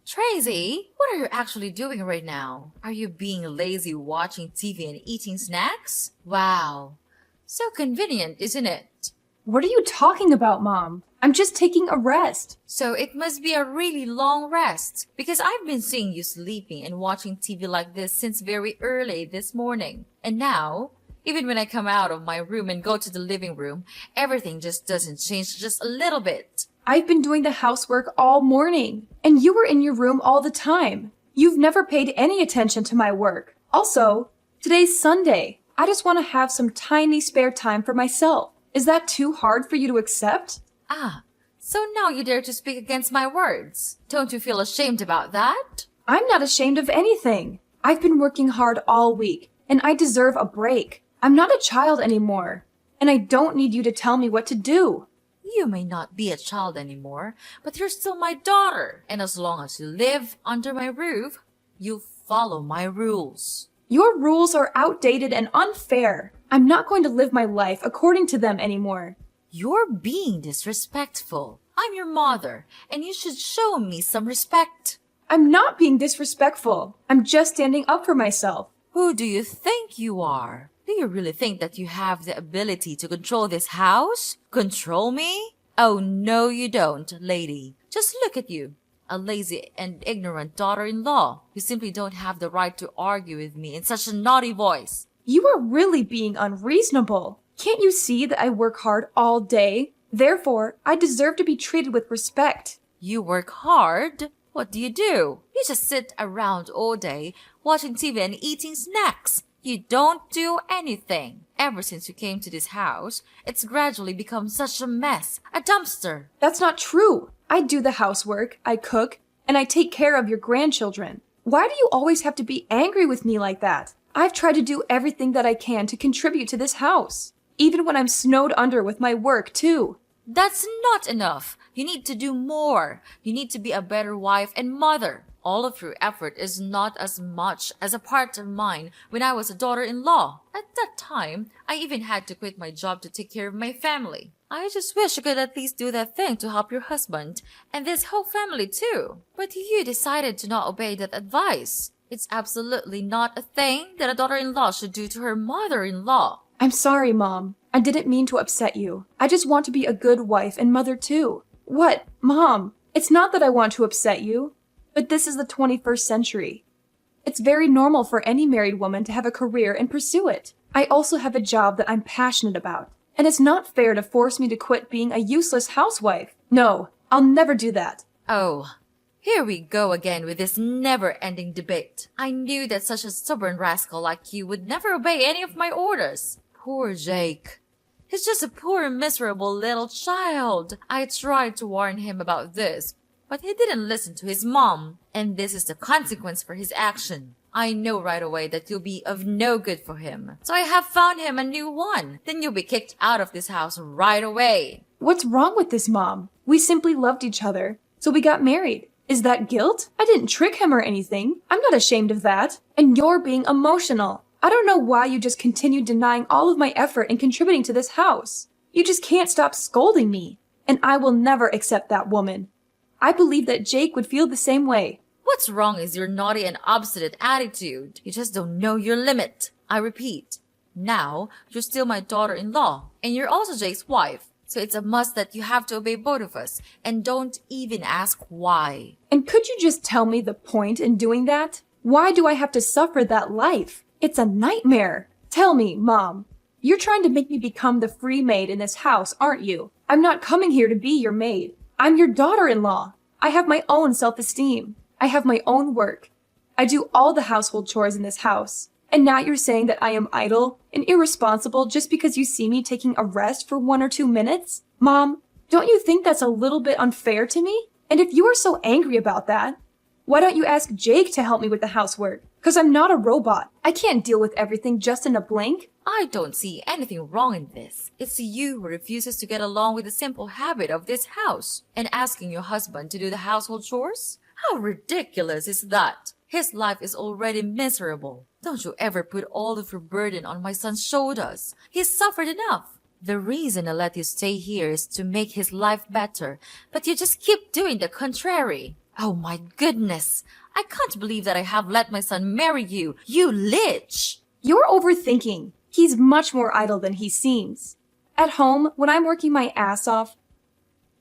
Tracy, what are you actually doing right now? Are you being lazy watching TV and eating snacks? Wow. So convenient, isn't it? What are you talking about, Mom? I'm just taking a rest. So it must be a really long rest because I've been seeing you sleeping and watching TV like this since very early this morning. And now, even when I come out of my room and go to the living room, everything just doesn't change just a little bit. I've been doing the housework all morning, and you were in your room all the time. You've never paid any attention to my work. Also, today's Sunday. I just want to have some tiny spare time for myself. Is that too hard for you to accept? Ah, so now you dare to speak against my words. Don't you feel ashamed about that? I'm not ashamed of anything. I've been working hard all week, and I deserve a break. I'm not a child anymore, and I don't need you to tell me what to do. You may not be a child anymore, but you're still my daughter. And as long as you live under my roof, you follow my rules. Your rules are outdated and unfair. I'm not going to live my life according to them anymore. You're being disrespectful. I'm your mother, and you should show me some respect. I'm not being disrespectful. I'm just standing up for myself. Who do you think you are? Do you really think that you have the ability to control this house? Control me? Oh, no, you don't, lady. Just look at you. A lazy and ignorant daughter-in-law. You simply don't have the right to argue with me in such a naughty voice. You are really being unreasonable. Can't you see that I work hard all day? Therefore, I deserve to be treated with respect. You work hard? What do? You just sit around all day watching TV and eating snacks. You don't do anything. Ever since you came to this house, it's gradually become such a mess, a dumpster. That's not true. I do the housework, I cook, and I take care of your grandchildren. Why do you always have to be angry with me like that? I've tried to do everything that I can to contribute to this house, even when I'm snowed under with my work, too. That's not enough. You need to do more. You need to be a better wife and mother. All of your effort is not as much as a part of mine when I was a daughter-in-law. At that time, I even had to quit my job to take care of my family. I just wish you could at least do that thing to help your husband and this whole family too. But you decided to not obey that advice. It's absolutely not a thing that a daughter-in-law should do to her mother-in-law. I'm sorry, Mom. I didn't mean to upset you. I just want to be a good wife and mother too. What? Mom, it's not that I want to upset you. But this is the 21st century. It's very normal for any married woman to have a career and pursue it. I also have a job that I'm passionate about. And it's not fair to force me to quit being a useless housewife. No, I'll never do that. Oh, here we go again with this never-ending debate. I knew that such a stubborn rascal like you would never obey any of my orders. Poor Jake. He's just a poor, miserable little child. I tried to warn him about this, but he didn't listen to his mom, and this is the consequence for his action. I know right away that you'll be of no good for him, so I have found him a new one. Then you'll be kicked out of this house right away. What's wrong with this, Mom? We simply loved each other, so we got married. Is that guilt? I didn't trick him or anything. I'm not ashamed of that. And you're being emotional. I don't know why you just continue denying all of my effort in contributing to this house. You just can't stop scolding me, and I will never accept that woman. I believe that Jake would feel the same way. What's wrong is your naughty and obstinate attitude. You just don't know your limit. I repeat, now you're still my daughter-in-law, and you're also Jake's wife. So it's a must that you have to obey both of us, and don't even ask why. And could you just tell me the point in doing that? Why do I have to suffer that life? It's a nightmare. Tell me, Mom. You're trying to make me become the free maid in this house, aren't you? I'm not coming here to be your maid. I'm your daughter-in-law. I have my own self-esteem. I have my own work. I do all the household chores in this house. And now you're saying that I am idle and irresponsible just because you see me taking a rest for 1 or 2 minutes? Mom, don't you think that's a little bit unfair to me? And if you are so angry about that, why don't you ask Jake to help me with the housework? Because I'm not a robot. I can't deal with everything just in a blink. I don't see anything wrong in this. It's you who refuses to get along with the simple habit of this house and asking your husband to do the household chores? How ridiculous is that? His life is already miserable. Don't you ever put all of your burden on my son's shoulders. He's suffered enough. The reason I let you stay here is to make his life better, but you just keep doing the contrary. Oh my goodness! I can't believe that I have let my son marry you, you lich! You're overthinking. He's much more idle than he seems. At home, when I'm working my ass off,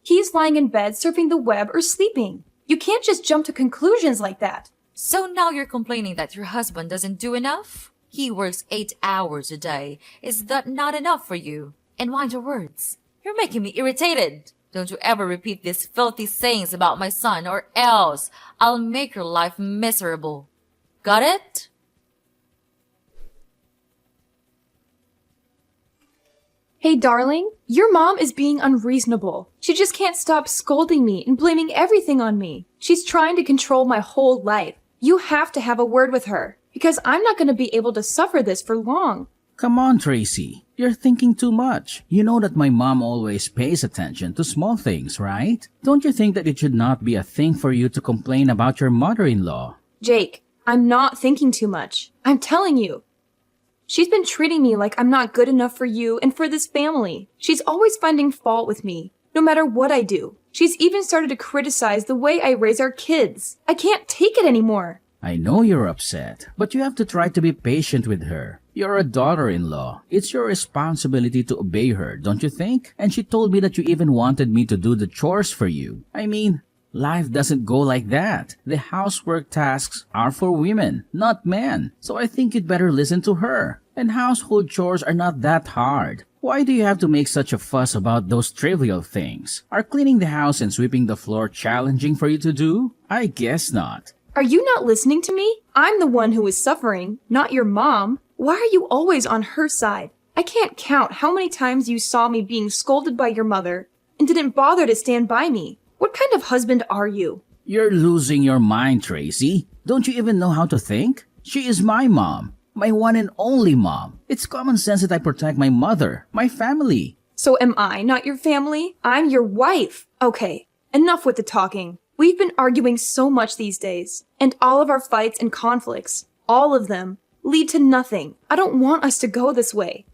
he's lying in bed surfing the web or sleeping. You can't just jump to conclusions like that. So now you're complaining that your husband doesn't do enough? He works 8 hours a day. Is that not enough for you? And mind your words. You're making me irritated. Don't you ever repeat these filthy sayings about my son, or else I'll make your life miserable. Got it? Hey, darling, your mom is being unreasonable. She just can't stop scolding me and blaming everything on me. She's trying to control my whole life. You have to have a word with her, because I'm not going to be able to suffer this for long. Come on, Tracy. You're thinking too much. You know that my mom always pays attention to small things, right? Don't you think that it should not be a thing for you to complain about your mother-in-law? Jake, I'm not thinking too much. I'm telling you. She's been treating me like I'm not good enough for you and for this family. She's always finding fault with me, no matter what I do. She's even started to criticize the way I raise our kids. I can't take it anymore. I know you're upset, but you have to try to be patient with her. You're a daughter-in-law. It's your responsibility to obey her, don't you think? And she told me that you even wanted me to do the chores for you. I mean, life doesn't go like that. The housework tasks are for women, not men. So I think you'd better listen to her. And household chores are not that hard. Why do you have to make such a fuss about those trivial things? Are cleaning the house and sweeping the floor challenging for you to do? I guess not. Are you not listening to me? I'm the one who is suffering, not your mom. Why are you always on her side? I can't count how many times you saw me being scolded by your mother and didn't bother to stand by me. What kind of husband are you? You're losing your mind, Tracy. Don't you even know how to think? She is my mom. My one and only mom. It's common sense that I protect my mother, my family. So am I not your family? I'm your wife. Okay, enough with the talking. We've been arguing so much these days, and all of our fights and conflicts, all of them, lead to nothing. I don't want us to go this way.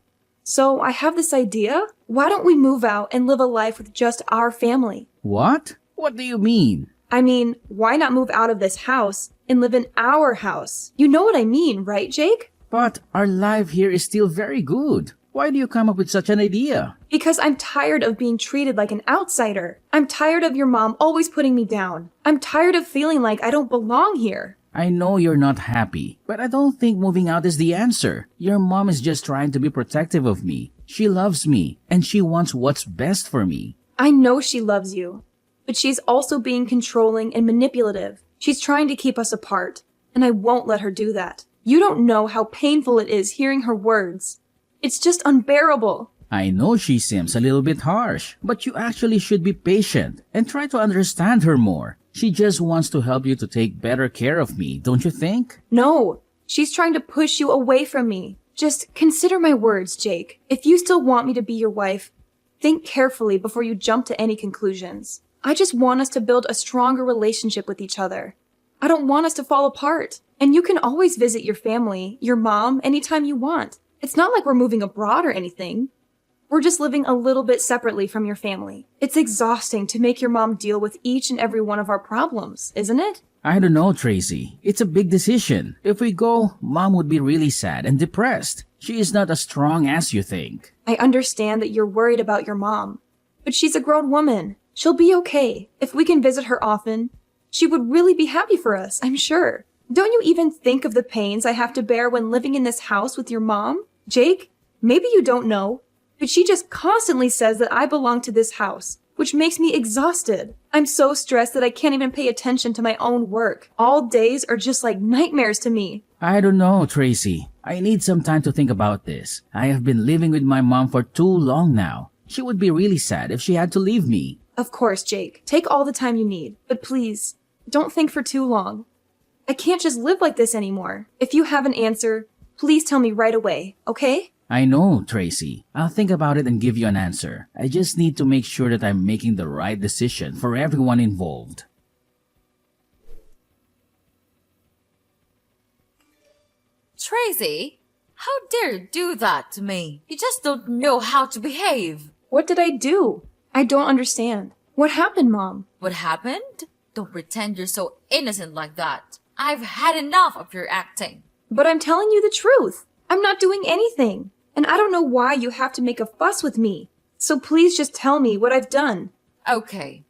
So I have this idea. Why don't we move out and live a life with just our family? What? What do you mean? I mean, why not move out of this house and live in our house? You know what I mean, right, Jake? But our life here is still very good. Why do you come up with such an idea? Because I'm tired of being treated like an outsider. I'm tired of your mom always putting me down. I'm tired of feeling like I don't belong here. I know you're not happy, but I don't think moving out is the answer. Your mom is just trying to be protective of me. She loves me, and she wants what's best for me. I know she loves you, but she's also being controlling and manipulative. She's trying to keep us apart, and I won't let her do that. You don't know how painful it is hearing her words. It's just unbearable. I know she seems a little bit harsh, but you actually should be patient and try to understand her more. She just wants to help you to take better care of me, don't you think? No, she's trying to push you away from me. Just consider my words, Jake. If you still want me to be your wife, think carefully before you jump to any conclusions. I just want us to build a stronger relationship with each other. I don't want us to fall apart. And you can always visit your family, your mom, anytime you want. It's not like we're moving abroad or anything. We're just living a little bit separately from your family. It's exhausting to make your mom deal with each and every one of our problems, isn't it? I don't know, Tracy. It's a big decision. If we go, Mom would be really sad and depressed. She is not as strong as you think. I understand that you're worried about your mom, but she's a grown woman. She'll be okay. If we can visit her often, she would really be happy for us, I'm sure. Don't you even think of the pains I have to bear when living in this house with your mom? Jake, maybe you don't know, but she just constantly says that I belong to this house, which makes me exhausted. I'm so stressed that I can't even pay attention to my own work. All days are just like nightmares to me. I don't know, Tracy. I need some time to think about this. I have been living with my mom for too long now. She would be really sad if she had to leave me. Of course, Jake. Take all the time you need. But please, don't think for too long. I can't just live like this anymore. If you have an answer, please tell me right away, okay? I know, Tracy. I'll think about it and give you an answer. I just need to make sure that I'm making the right decision for everyone involved. Tracy, how dare you do that to me? You just don't know how to behave. What did I do? I don't understand. What happened, Mom? What happened? Don't pretend you're so innocent like that. I've had enough of your acting. But I'm telling you the truth. I'm not doing anything. And I don't know why you have to make a fuss with me. So please just tell me what I've done. Okay,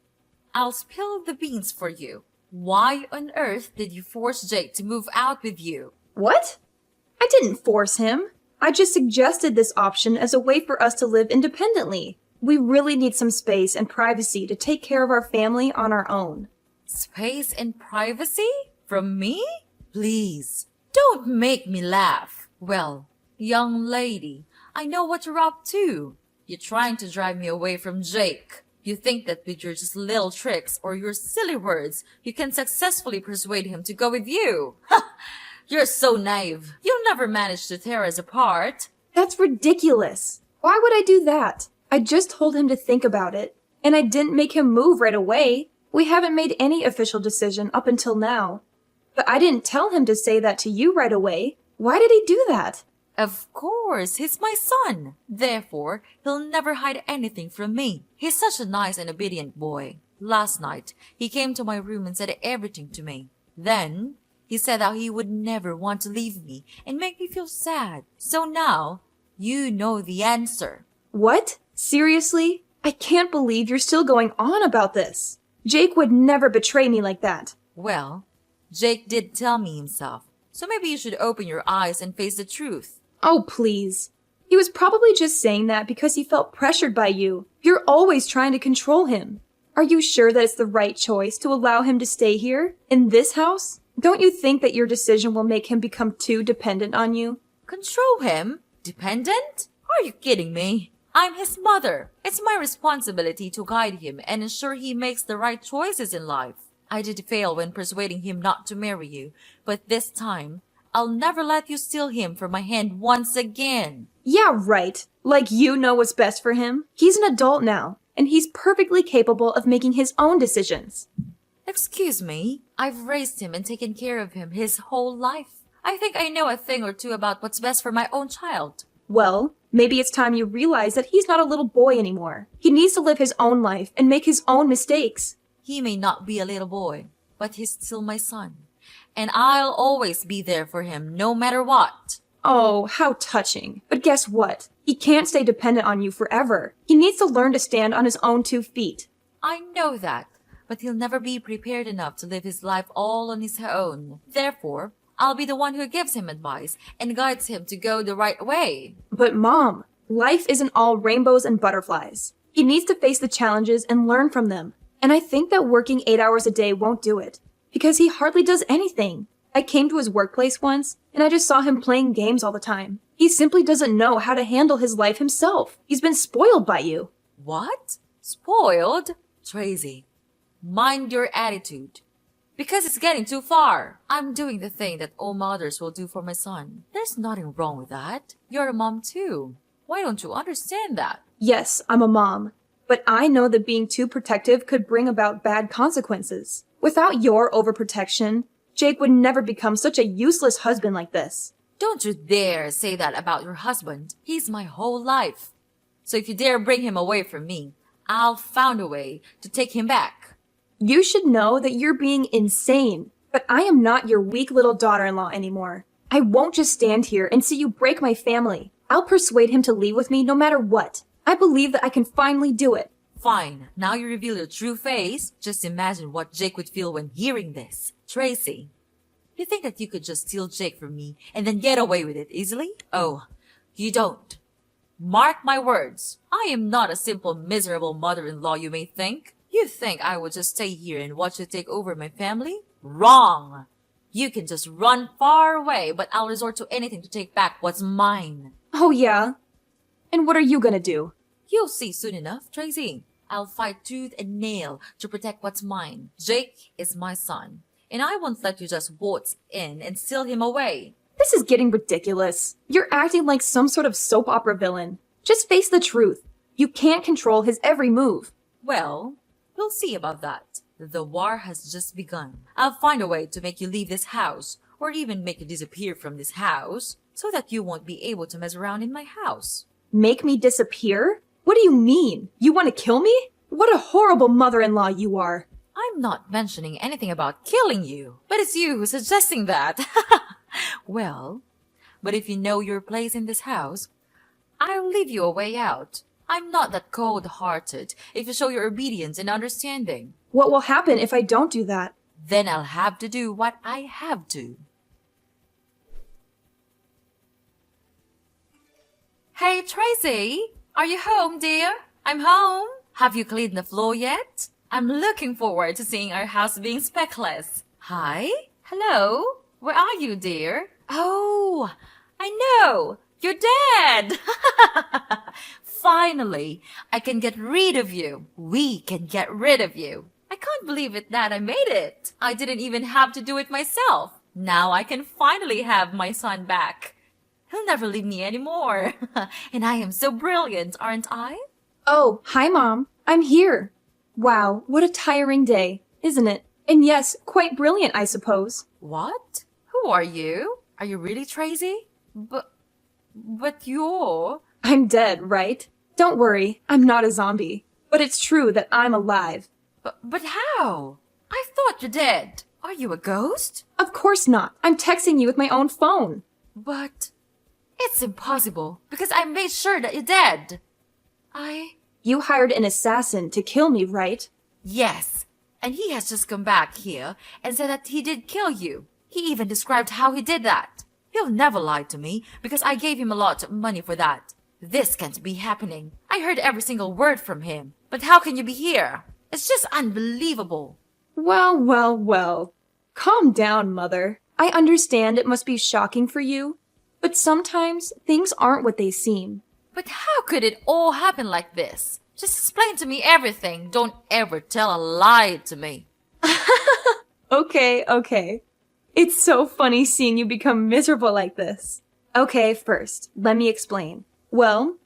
I'll spill the beans for you. Why on earth did you force Jake to move out with you? What? I didn't force him. I just suggested this option as a way for us to live independently. We really need some space and privacy to take care of our family on our own. Space and privacy? From me? Please, don't make me laugh. Well, young lady, I know what you're up to. You're trying to drive me away from Jake. You think that with your just little tricks or your silly words, you can successfully persuade him to go with you. Ha! You're so naive. You'll never manage to tear us apart. That's ridiculous. Why would I do that? I just told him to think about it. And I didn't make him move right away. We haven't made any official decision up until now. But I didn't tell him to say that to you right away. Why did he do that? Of course, he's my son. Therefore, he'll never hide anything from me. He's such a nice and obedient boy. Last night, he came to my room and said everything to me. Then, he said how he would never want to leave me and make me feel sad. So now, you know the answer. What? Seriously? I can't believe you're still going on about this. Jake would never betray me like that. Well, Jake did tell me himself. So maybe you should open your eyes and face the truth. Oh, please. He was probably just saying that because he felt pressured by you. You're always trying to control him. Are you sure that it's the right choice to allow him to stay here, in this house? Don't you think that your decision will make him become too dependent on you? Control him? Dependent? Are you kidding me? I'm his mother. It's my responsibility to guide him and ensure he makes the right choices in life. I did fail when persuading him not to marry you, but this time, I'll never let you steal him from my hand once again. Yeah, right. Like you know what's best for him. He's an adult now, and he's perfectly capable of making his own decisions. Excuse me, I've raised him and taken care of him his whole life. I think I know a thing or two about what's best for my own child. Well, maybe it's time you realize that he's not a little boy anymore. He needs to live his own life and make his own mistakes. He may not be a little boy, but he's still my son. And I'll always be there for him, no matter what. Oh, how touching. But guess what? He can't stay dependent on you forever. He needs to learn to stand on his own 2 feet. I know that, but he'll never be prepared enough to live his life all on his own. Therefore, I'll be the one who gives him advice and guides him to go the right way. But Mom, life isn't all rainbows and butterflies. He needs to face the challenges and learn from them. And I think that working 8 hours a day won't do it. Because he hardly does anything. I came to his workplace once, and I just saw him playing games all the time. He simply doesn't know how to handle his life himself. He's been spoiled by you. What? Spoiled? Tracy, mind your attitude. Because it's getting too far. I'm doing the thing that all mothers will do for my son. There's nothing wrong with that. You're a mom too. Why don't you understand that? Yes, I'm a mom. But I know that being too protective could bring about bad consequences. Without your overprotection, Jake would never become such a useless husband like this. Don't you dare say that about your husband. He's my whole life. So if you dare bring him away from me, I'll find a way to take him back. You should know that you're being insane. But I am not your weak little daughter-in-law anymore. I won't just stand here and see you break my family. I'll persuade him to leave with me no matter what. I believe that I can finally do it. Fine. Now you reveal your true face. Just imagine what Jake would feel when hearing this. Tracy, you think that you could just steal Jake from me and then get away with it easily? Oh, you don't. Mark my words. I am not a simple, miserable mother-in-law you may think. You think I would just stay here and watch you take over my family? Wrong. You can just run far away, but I'll resort to anything to take back what's mine. Oh yeah? And what are you gonna do? You'll see soon enough, Tracy. I'll fight tooth and nail to protect what's mine. Jake is my son, and I won't let you just waltz in and steal him away. This is getting ridiculous. You're acting like some sort of soap opera villain. Just face the truth. You can't control his every move. Well, we'll see about that. The war has just begun. I'll find a way to make you leave this house, or even make you disappear from this house, so that you won't be able to mess around in my house. Make me disappear? What do you mean? You want to kill me? What a horrible mother-in-law you are. I'm I'm not mentioning anything about killing you, but it's you who's suggesting that. Well, but if you know your place in this house, I'll leave you a way out. I'm not that cold-hearted if you show your obedience and understanding. What will happen if I don't do that? Then I'll have to do what I have to. Hey, Tracy, are you home, dear? I'm home. Have you cleaned the floor yet? I'm looking forward to seeing our house being speckless. Hi? Hello? Where are you, dear? Oh, I know. You're dead. Finally, I can get rid of you. We can get rid of you. I can't believe it that I made it. I didn't even have to do it myself. Now I can finally have my son back. He'll never leave me anymore. And I am so brilliant, aren't I? Oh, hi, Mom. I'm here. Wow, what a tiring day, isn't it? And yes, quite brilliant, I suppose. What? Who are you? Are you really Tracy? But you're... I'm dead, right? Don't worry, I'm not a zombie. But it's true that I'm alive. But how? I thought you're dead. Are you a ghost? Of course not. I'm texting you with my own phone. But it's impossible because I made sure that you're dead. You hired an assassin to kill me, right? Yes, and he has just come back here and said that he did kill you. He even described how he did that. He'll never lie to me because I gave him a lot of money for that. This can't be happening. I heard every single word from him. But how can you be here? It's just unbelievable. Well. Calm down, Mother. I understand it must be shocking for you, but sometimes things aren't what they seem. But how could it all happen like this? Just explain to me everything. Don't ever tell a lie to me. Okay. It's so funny seeing you become miserable like this. Okay, first, let me explain. Well,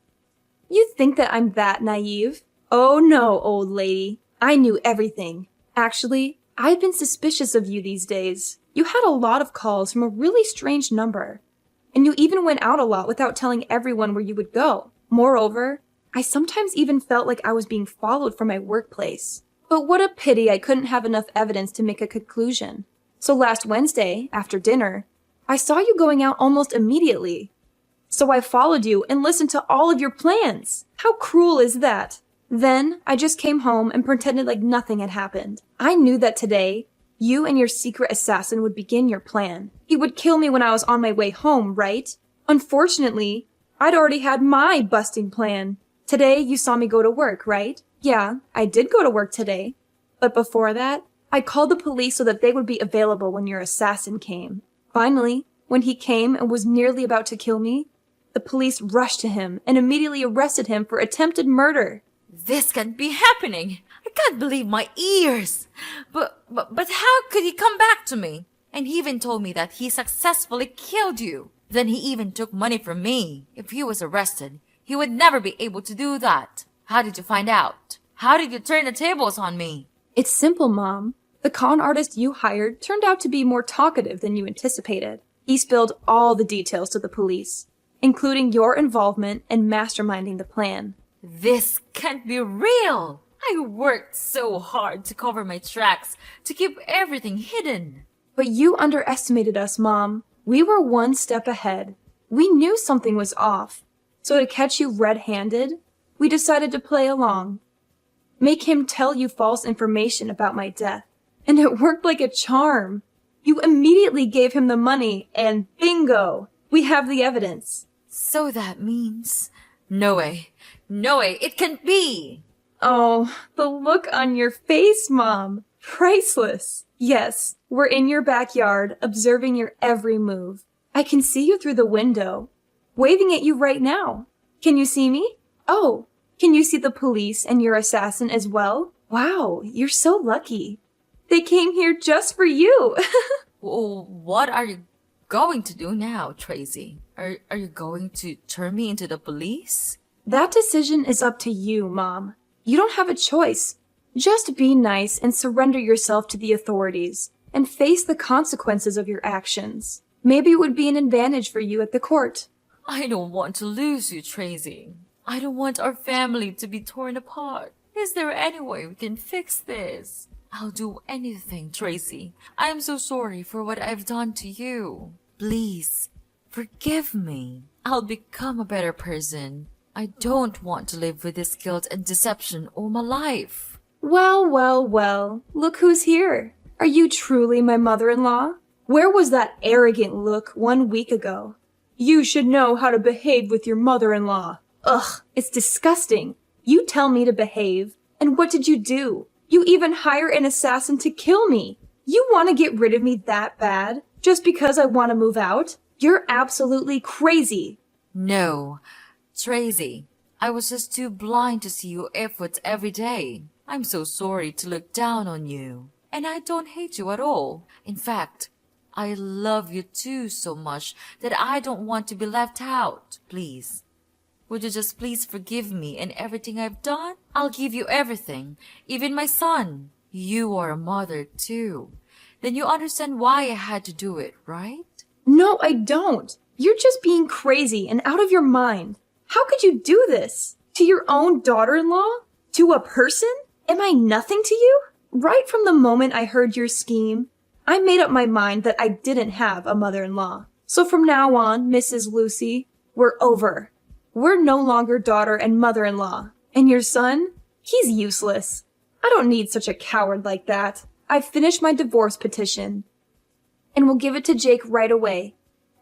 you think that I'm that naive? Oh no, old lady. I knew everything. Actually, I've been suspicious of you these days. You had a lot of calls from a really strange number. And you even went out a lot without telling everyone where you would go. Moreover, I sometimes even felt like I was being followed from my workplace. But what a pity I couldn't have enough evidence to make a conclusion. So last Wednesday, after dinner, I saw you going out almost immediately. So I followed you and listened to all of your plans. How cruel is that? Then I just came home and pretended like nothing had happened. I knew that today, you and your secret assassin would begin your plan. He would kill me when I was on my way home, right? Unfortunately, I'd already had my busting plan. Today, you saw me go to work, right? Yeah, I did go to work today. But before that, I called the police so that they would be available when your assassin came. Finally, when he came and was nearly about to kill me, the police rushed to him and immediately arrested him for attempted murder. This can't be happening. I can't believe my ears. But how could he come back to me? And he even told me that he successfully killed you. Then he even took money from me. If he was arrested, he would never be able to do that. How did you find out? How did you turn the tables on me? It's simple, Mom. The con artist you hired turned out to be more talkative than you anticipated. He spilled all the details to the police, including your involvement in masterminding the plan. This can't be real. I worked so hard to cover my tracks, to keep everything hidden. But you underestimated us, Mom. We were one step ahead. We knew something was off. So to catch you red-handed, we decided to play along. Make him tell you false information about my death. And it worked like a charm. You immediately gave him the money, and bingo! We have the evidence. So that means... No way, it can't be! Oh, the look on your face, Mom. Priceless. Yes, we're in your backyard, observing your every move. I can see you through the window, waving at you right now. Can you see me? Oh, can you see the police and your assassin as well? Wow, you're so lucky. They came here just for you. Well, what are you going to do now, Tracy? Are you going to turn me into the police? That decision is up to you, Mom. You don't have a choice. Just be nice and surrender yourself to the authorities and face the consequences of your actions. Maybe it would be an advantage for you at the court. I don't want to lose you, Tracy. I don't want our family to be torn apart. Is there any way we can fix this? I'll do anything, Tracy. I am so sorry for what I've done to you. Please, forgive me. I'll become a better person. I don't want to live with this guilt and deception all my life. Well, well, well, look who's here. Are you truly my mother-in-law? Where was that arrogant look 1 week ago? You should know how to behave with your mother-in-law. Ugh, it's disgusting. You tell me to behave, and what did you do? You even hire an assassin to kill me. You want to get rid of me that bad, just because I want to move out? You're absolutely crazy. No, Tracy, I was just too blind to see your efforts every day. I'm so sorry to look down on you. And I don't hate you at all. In fact, I love you too so much that I don't want to be left out. Please, would you just please forgive me and everything I've done? I'll give you everything, even my son. You are a mother too. Then you understand why I had to do it, right? No, I don't. You're just being crazy and out of your mind. How could you do this? To your own daughter-in-law? To a person? Am I nothing to you? Right from the moment I heard your scheme, I made up my mind that I didn't have a mother-in-law. So from now on, Mrs. Lucy, we're over. We're no longer daughter and mother-in-law. And your son? He's useless. I don't need such a coward like that. I've finished my divorce petition. And we'll give it to Jake right away.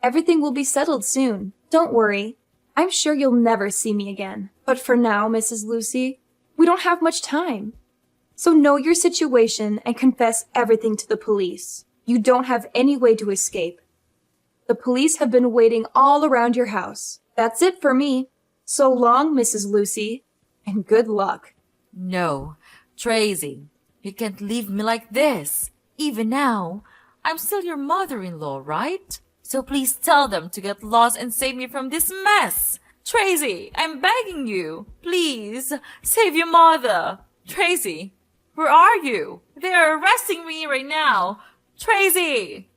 Everything will be settled soon. Don't worry. I'm sure you'll never see me again. But for now, Mrs. Lucy, we don't have much time. So know your situation and confess everything to the police. You don't have any way to escape. The police have been waiting all around your house. That's it for me. So long, Mrs. Lucy, and good luck. No, Tracy, you can't leave me like this. Even now, I'm still your mother-in-law, right? So please tell them to get lost and save me from this mess. Tracy, I'm begging you. Please, save your mother. Tracy, where are you? They are arresting me right now. Tracy!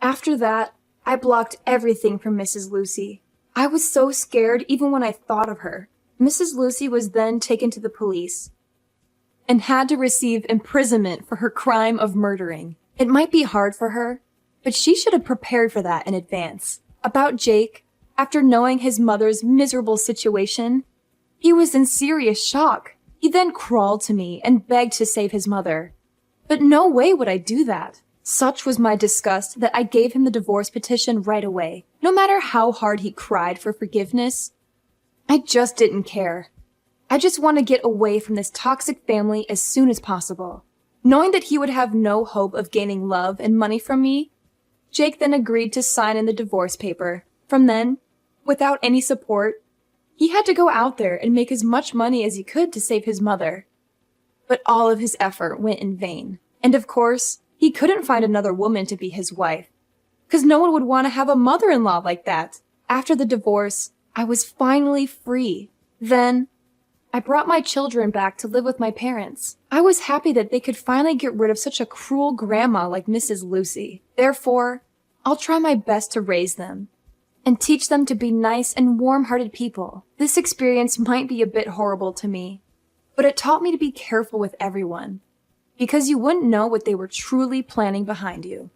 After that, I blocked everything from Mrs. Lucy. I was so scared even when I thought of her. Mrs. Lucy was then taken to the police and had to receive imprisonment for her crime of murdering. It might be hard for her, but she should have prepared for that in advance. About Jake, after knowing his mother's miserable situation, he was in serious shock. He then crawled to me and begged to save his mother. But no way would I do that. Such was my disgust that I gave him the divorce petition right away. No matter how hard he cried for forgiveness, I just didn't care. I just want to get away from this toxic family as soon as possible. Knowing that he would have no hope of gaining love and money from me, Jake then agreed to sign in the divorce paper. From then, without any support, he had to go out there and make as much money as he could to save his mother. But all of his effort went in vain. And of course, he couldn't find another woman to be his wife, because no one would want to have a mother-in-law like that. After the divorce, I was finally free. Then, I brought my children back to live with my parents. I was happy that they could finally get rid of such a cruel grandma like Mrs. Lucy. Therefore, I'll try my best to raise them and teach them to be nice and warm-hearted people. This experience might be a bit horrible to me, but it taught me to be careful with everyone, because you wouldn't know what they were truly planning behind you.